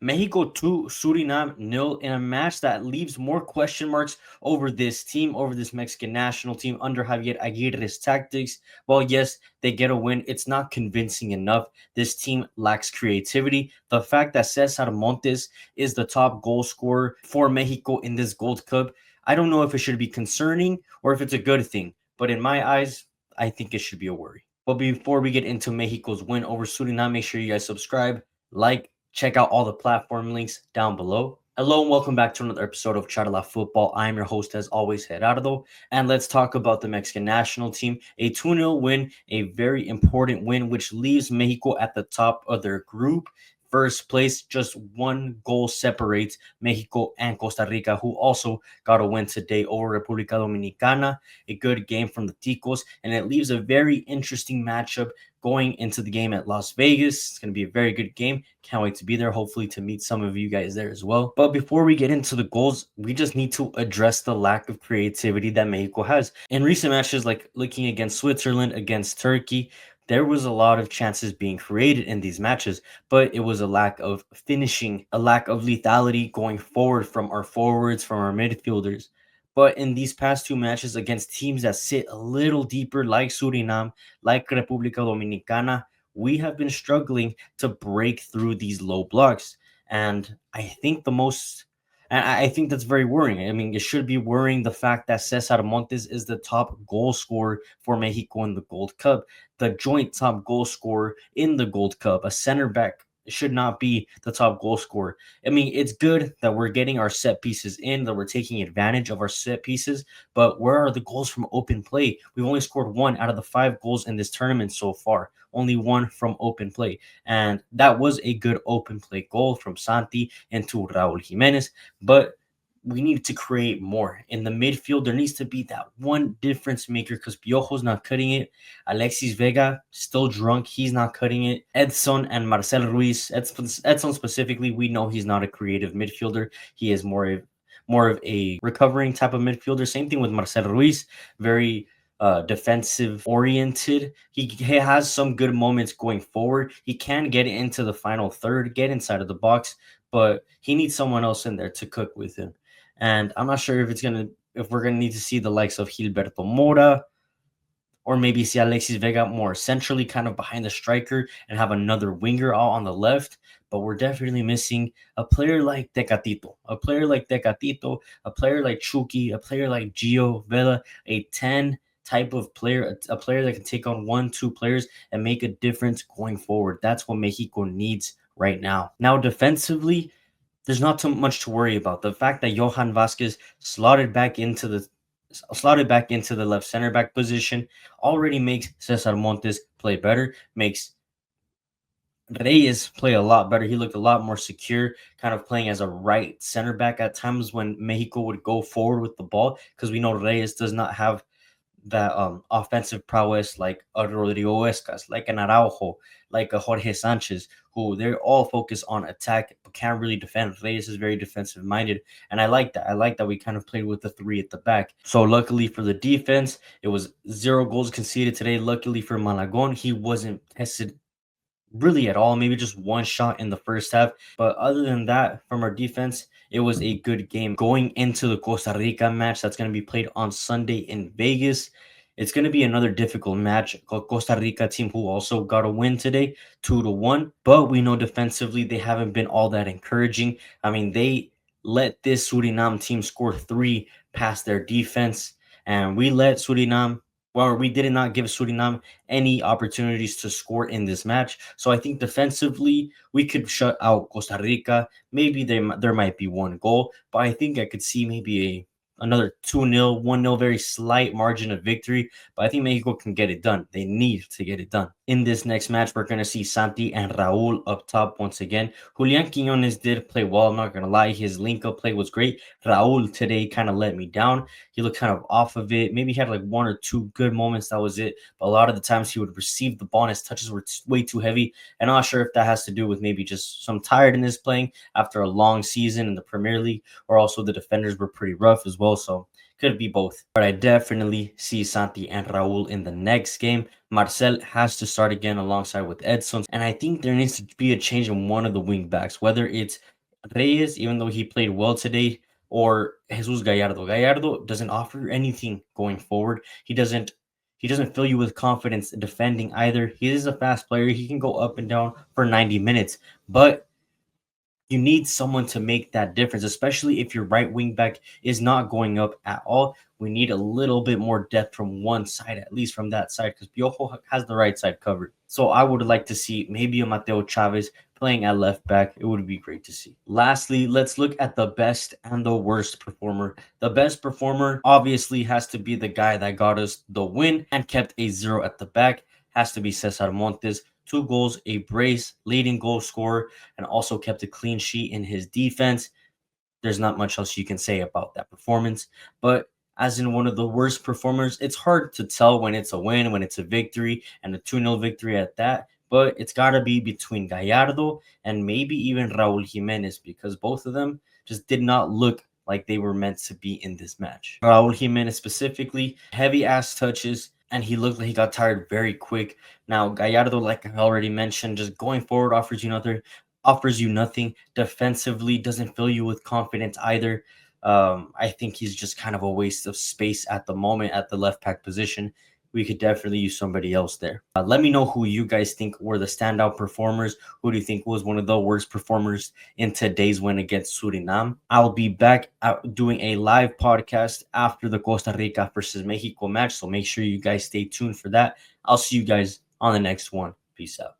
Mexico 2, Suriname nil in a match that leaves more question marks over this team, over this Mexican national team under Javier Aguirre's tactics. Well, yes, they get a win. It's not convincing enough. This team lacks creativity. The fact that Cesar Montes is the top goal scorer for Mexico in this Gold Cup, I don't know if it should be concerning or if it's a good thing. But in my eyes, I think it should be a worry. But before we get into Mexico's win over Suriname, make sure you guys subscribe, like, check out all the platform links down below. Hello and welcome back to another episode of Charla Football. I'm your host, as always, Gerardo. And let's talk about the Mexican national team. A 2-0 win, a very important win, which leaves Mexico at the top of their group. First place, just one goal separates Mexico and Costa Rica, who also got a win today over República Dominicana. A good game from the Ticos, and it leaves a very interesting matchup going into the game at Las Vegas. It's going to be a very good game. Can't wait to be there. Hopefully to meet some of you guys there as well. But before we get into the goals, we just need to address the lack of creativity that Mexico has. In recent matches, like looking against Switzerland, against Turkey, there was a lot of chances being created in these matches, but it was a lack of finishing, a lack of lethality going forward from our forwards, from our midfielders. But in these past two matches against teams that sit a little deeper, like Suriname, like República Dominicana, we have been struggling to break through these low blocks. And I think that's very worrying. I mean, it should be worrying the fact that Cesar Montes is the top goal scorer for Mexico in the Gold Cup, the joint top goal scorer in the Gold Cup. A center back should not be the top goal scorer. I mean, it's good that we're getting our set pieces in, that we're taking advantage of our set pieces, but where are the goals from open play? We've only scored one out of the 5 goals in this tournament so far, only one from open play. And that was a good open play goal from Santi into Raul Jimenez, but we need to create more in the midfield. There needs to be that one difference maker because Piojo's not cutting it. Alexis Vega still drunk. He's not cutting it. Edson and Marcel Ruiz. Edson specifically, we know he's not a creative midfielder. He is more of a recovering type of midfielder. Same thing with Marcel Ruiz. Very defensive oriented. He has some good moments going forward. He can get into the final third, get inside of the box, but he needs someone else in there to cook with him. And I'm not sure if we're gonna need to see the likes of Gilberto Mora or maybe see Alexis Vega more centrally, kind of behind the striker, and have another winger out on the left. But we're definitely missing a player like Tecatito, a player like Chucky, a player like Gio Vela, a 10 type of player, a player that can take on 1, 2 players and make a difference going forward. That's what Mexico needs right now. Now, defensively, there's not too much to worry about. The fact that Johan Vasquez slotted back into the left center back position already makes Cesar Montes play better, makes Reyes play a lot better. He looked a lot more secure, kind of playing as a right center back at times when Mexico would go forward with the ball, because we know Reyes does not have that offensive prowess like a Rodrigo Escas, like an Araujo, like a Jorge Sanchez, who they're all focused on attack but can't really defend. Reyes is very defensive minded, and I like that. I like that we kind of played with the three at the back. So luckily for the defense, it was 0 goals conceded today. Luckily for Malagon, he wasn't tested really at all, maybe just one shot in the first half. But other than that, from our defense, it was a good game. Going into the Costa Rica match that's going to be played on Sunday in Vegas, it's going to be another difficult match. Costa Rica team who also got a win today, 2-1. But we know defensively they haven't been all that encouraging. I mean, they let this Suriname team score 3 past their defense, and we did not give Suriname any opportunities to score in this match. So I think defensively, we could shut out Costa Rica. Maybe there might be one goal, but I think I could see maybe another 2-0, 1-0, very slight margin of victory. But I think Mexico can get it done. They need to get it done. In this next match, we're going to see Santi and Raul up top once again. Julian Quinones did play well, I'm not going to lie. His link-up play was great. Raul today kind of let me down. He looked kind of off of it. Maybe he had like 1 or 2 good moments. That was it. But a lot of the times he would receive the ball and his touches were way too heavy. And I'm not sure if that has to do with maybe just some tiredness playing after a long season in the Premier League, or also the defenders were pretty rough as well. So Could be both. But I definitely see Santi and Raul in the next game. Marcel has to start again alongside with Edson. And I think there needs to be a change in one of the wing backs, whether it's Reyes, even though he played well today, or Jesus Gallardo. Gallardo doesn't offer anything going forward. He doesn't fill you with confidence defending either. He is a fast player. He can go up and down for 90 minutes, but you need someone to make that difference, especially if your right wing back is not going up at all. We need a little bit more depth from one side, at least from that side, because Piojo has the right side covered. So I would like to see maybe a Mateo Chavez playing at left back. It would be great to see. Lastly, let's look at the best and the worst performer. The best performer obviously has to be the guy that got us the win and kept a 0 at the back. Has to be Cesar Montes. 2 goals, a brace, leading goal scorer, and also kept a clean sheet in his defense. There's not much else you can say about that performance. But as in one of the worst performers, it's hard to tell when it's a win, when it's a victory, and a 2-0 victory at that. But it's got to be between Gallardo and maybe even Raul Jimenez, because both of them just did not look like they were meant to be in this match. Raul Jimenez specifically, heavy ass touches, and he looked like he got tired very quick. Now Gallardo, like I already mentioned, just going forward offers you nothing defensively, doesn't fill you with confidence either. I think he's just kind of a waste of space at the moment at the left back position. We could definitely use somebody else there. Let me know who you guys think were the standout performers. Who do you think was one of the worst performers in today's win against Suriname? I'll be back out doing a live podcast after the Costa Rica versus Mexico match, so make sure you guys stay tuned for that. I'll see you guys on the next one. Peace out.